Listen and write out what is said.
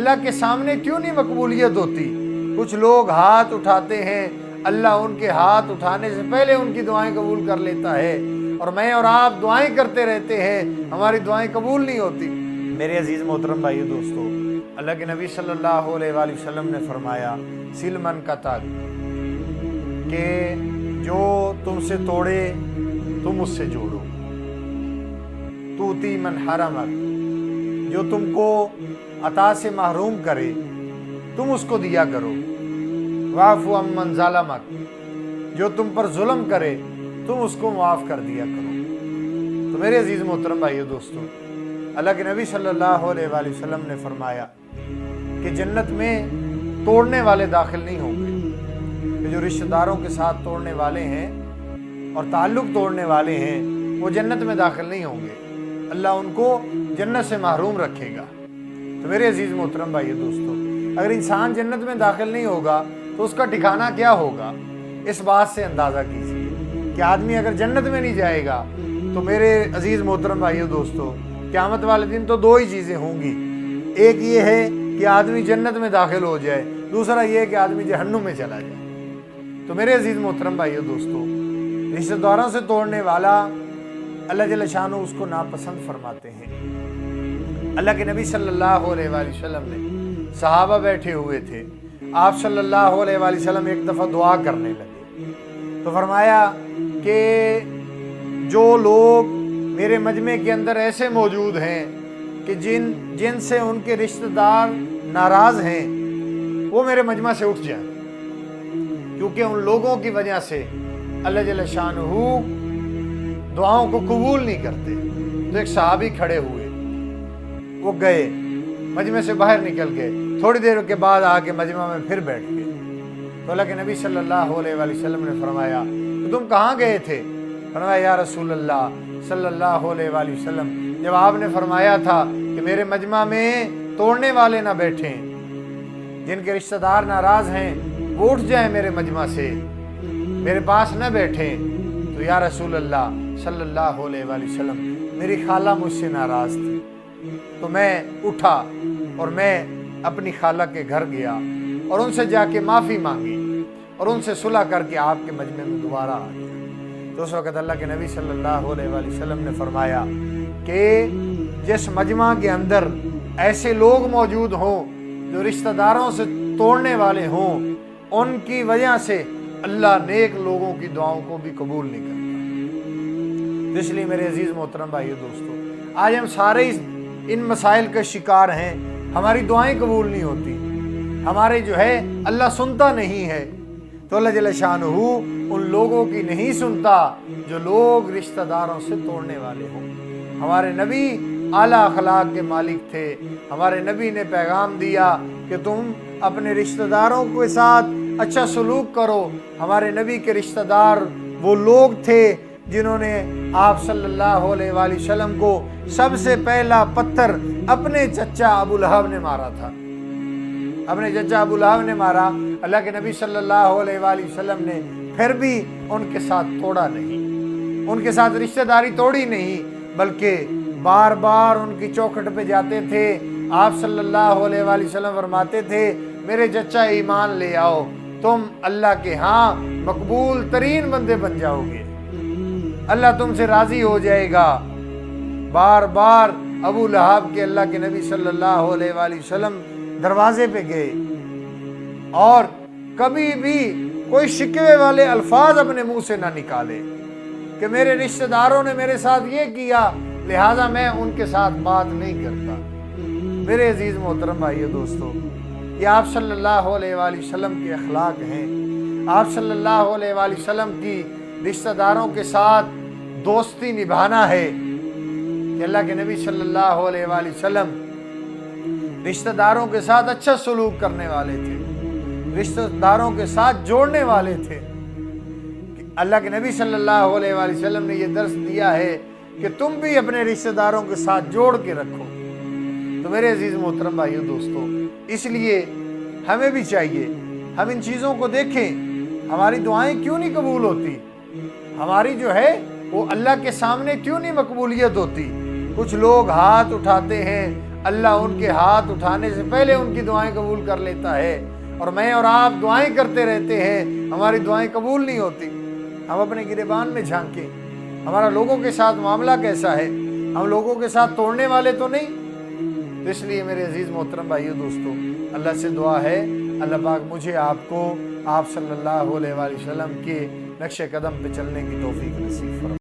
اللہ کے سامنے کیوں نہیں مقبولیت ہوتی؟ کچھ لوگ ہاتھ اٹھاتے ہیں، اللہ ان کے ہاتھ اٹھانے سے پہلے ان کی دعائیں قبول کر لیتا ہے، اور میں اور آپ دعائیں کرتے رہتے ہیں، ہماری دعائیں قبول نہیں ہوتی۔ میرے عزیز محترم بھائیو دوستو، اللہ کے نبی صلی اللہ علیہ وآلہ وسلم نے فرمایا سل من قطع، کہ جو تم سے توڑے تم اس سے جوڑو، توتی من حرمک، جو تم کو عطا سے محروم کرے تم اس کو دیا کرو، واعف عمن ظلمک، جو تم پر ظلم کرے تم اس کو معاف کر دیا کرو۔ تو میرے عزیز محترم بھائیو دوستو، اللہ کے نبی صلی اللہ علیہ وآلہ وسلم نے فرمایا کہ جنت میں توڑنے والے داخل نہیں ہوں گے، کہ جو رشتہ داروں کے ساتھ توڑنے والے ہیں اور تعلق توڑنے والے ہیں وہ جنت میں داخل نہیں ہوں گے، اللہ ان کو جنت سے محروم رکھے گا۔ تو میرے عزیز محترم بھائیو دوستو، اگر انسان جنت میں داخل نہیں ہوگا تو اس کا ٹھکانہ کیا ہوگا؟ اس بات سے اندازہ کیجیے کہ آدمی اگر جنت میں نہیں جائے گا تو میرے عزیز محترم بھائیو دوستو، قیامت والے دن تو دو ہی چیزیں ہوں گی، ایک یہ ہے کہ آدمی جنت میں داخل ہو جائے، دوسرا یہ کہ آدمی جہنم میں چلا جائے۔ تو میرے عزیز محترم بھائیو دوستو، رشتہ داروں سے توڑنے والا اللہ جل شانہ اس کو ناپسند فرماتے ہیں۔ اللہ کے نبی صلی اللہ علیہ وآلہ وسلم نے صحابہ بیٹھے ہوئے تھے، آپ صلی اللہ علیہ وآلہ وسلم ایک دفعہ دعا کرنے لگے تو فرمایا کہ جو لوگ میرے مجمع کے اندر ایسے موجود ہیں کہ جن سے ان کے رشتہ دار ناراض ہیں وہ میرے مجمع سے اٹھ جائیں، کیونکہ ان لوگوں کی وجہ سے اللہ جل شانہ دعاؤں کو قبول نہیں کرتے۔ تو ایک صحابی کھڑے ہوئے، وہ گئے مجمع سے باہر نکل گئے، تھوڑی دیر کے بعد آ کے مجمع میں پھر بیٹھ گئے۔ تو اللہ کے نبی صلی اللہ علیہ وآلہ وسلم نے فرمایا تو تم کہاں گئے تھے؟ فرمایا یا رسول اللہ صلی اللہ علیہ وآلہ وسلم، جب آپ نے فرمایا تھا کہ میرے مجمع میں توڑنے والے نہ بیٹھیں، جن کے رشتہ دار ناراض ہیں وہ اٹھ جائیں میرے مجمع سے، میرے پاس نہ بیٹھیں، تو یا رسول اللہ صلی اللہ علیہ وآلہ وسلم میری خالہ مجھ سے ناراض تھی، تو میں اٹھا اور میں اپنی خالہ کے گھر گیا اور ان سے جا کے معافی مانگی اور ان سے صلح کر کے آپ کے مجمع میں دوبارہ آ گیا۔ تو اس وقت اللہ کے نبی صلی اللہ علیہ وآلہ وسلم نے فرمایا کہ جس مجمع کے اندر ایسے لوگ موجود ہوں جو رشتہ داروں سے توڑنے والے ہوں، ان کی وجہ سے اللہ نیک لوگوں کی دعاؤں کو بھی قبول نہیں کرتا۔ اس لیے میرے عزیز محترم بھائیو دوستو، آج ہم سارے ان مسائل کا شکار ہیں، ہماری دعائیں قبول نہیں ہوتی، ہمارے جو ہے اللہ سنتا نہیں ہے۔ تو اللہ جل شانہ ان لوگوں کی نہیں سنتا جو لوگ رشتہ داروں سے توڑنے والے ہوں۔ ہمارے نبی اعلیٰ اخلاق کے مالک تھے، ہمارے نبی نے پیغام دیا کہ تم اپنے رشتہ داروں کے ساتھ اچھا سلوک کرو۔ ہمارے نبی کے رشتہ دار وہ لوگ تھے جنہوں نے آپ صلی اللہ علیہ وآلہ وسلم کو سب سے پہلا پتھر اپنے چچا ابو لہب نے مارا تھا، اپنے چچا ابو لہب نے مارا۔ اللہ کے نبی صلی اللہ علیہ وآلہ وسلم نے پھر بھی ان کے ساتھ توڑا نہیں، ان کے ساتھ رشتہ داری توڑی نہیں، بلکہ بار بار ان کی چوکھٹ پہ جاتے تھے۔ آپ صلی اللہ علیہ وآلہ وسلم فرماتے تھے میرے چچا ایمان لے آؤ، تم اللہ کے ہاں مقبول ترین بندے بن جاؤ گے، اللہ تم سے راضی ہو جائے گا۔ بار بار ابو لہب کے اللہ کے نبی صلی اللہ علیہ وآلہ وسلم دروازے پہ گئے اور کبھی بھی کوئی شکوے والے الفاظ اپنے منہ سے نہ نکالے کہ میرے رشتہ داروں نے میرے ساتھ یہ کیا لہٰذا میں ان کے ساتھ بات نہیں کرتا۔ میرے عزیز محترم بھائیو دوستو، یہ آپ صلی اللہ علیہ وآلہ وسلم کے اخلاق ہیں۔ آپ صلی اللہ علیہ وآلہ وسلم کی رشتہ داروں کے ساتھ دوستی نبھانا ہے کہ اللہ کے نبی صلی اللہ علیہ وآلہ وسلم رشتہ داروں کے ساتھ اچھا سلوک کرنے والے تھے، رشتہ داروں کے ساتھ جوڑنے والے تھے۔ اللہ کے نبی صلی اللہ علیہ وآلہ وسلم نے یہ درس دیا ہے کہ تم بھی اپنے رشتہ داروں کے ساتھ جوڑ کے رکھو۔ تو میرے عزیز محترم بھائیو دوستو، اس لیے ہمیں بھی چاہیے ہم ان چیزوں کو دیکھیں، ہماری دعائیں کیوں نہیں قبول ہوتی، ہماری جو ہے وہ اللہ کے سامنے کیوں نہیں مقبولیت ہوتی۔ کچھ لوگ ہاتھ اٹھاتے ہیں، اللہ ان کے ہاتھ اٹھانے سے پہلے ان کی دعائیں قبول کر لیتا ہے، اور میں اور آپ دعائیں کرتے رہتے ہیں، ہماری دعائیں قبول نہیں ہوتی۔ ہم اپنے گریبان میں جھانکیں، ہمارا لوگوں کے ساتھ معاملہ کیسا ہے؟ ہم لوگوں کے ساتھ توڑنے والے تو نہیں؟ تو اس لیے میرے عزیز محترم بھائیو دوستو، اللہ سے دعا ہے اللہ پاک مجھے آپ کو آپ صلی اللہ علیہ وآلہ وسلم کے نقش قدم پہ چلنے کی توفیق نصیب فرمائے۔